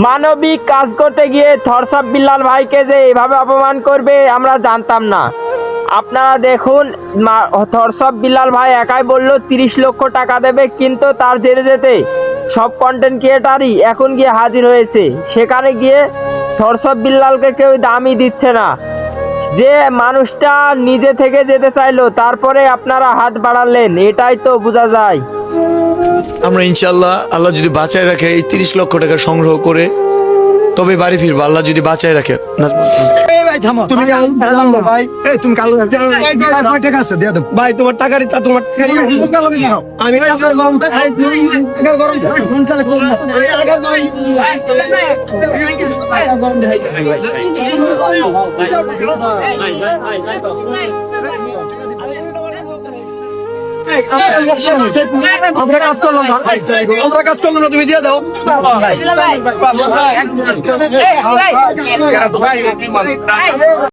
মানবিক কাজ করতে গিয়ে থরসাব বিল্লাল ভাইকে যে এভাবে অপমান করবে আমরা জানতাম না। আপনারা দেখুন, থরসাব বিল্লাল ভাই একাই বলল 30 লক্ষ টাকা দেবে, কিন্তু তার যেতে যেতে সব কন্টেন্ট ক্রিয়েটারই এখন গিয়ে হাজির হয়েছে। সেখানে গিয়ে থরসাব বিল্লালকে কেউ দামই দিচ্ছে না। যে মানুষটা নিজে থেকে যেতে চাইলো, তারপরে আপনারা হাত বাড়ালেন, এটাই তো বোঝা যায়। আমরা ইনশাল্লাহ আল্লাহ যদি বাঁচায় রাখে এই 30 লক্ষ টাকা সংগ্রহ করে তবে বাড়ি ফিরবো, আল্লাহ যদি বাঁচায় রাখে। ভাই তোমার টাকার তোমার আমরা কাজ করলাম না, তুমি দিয়ে দাও।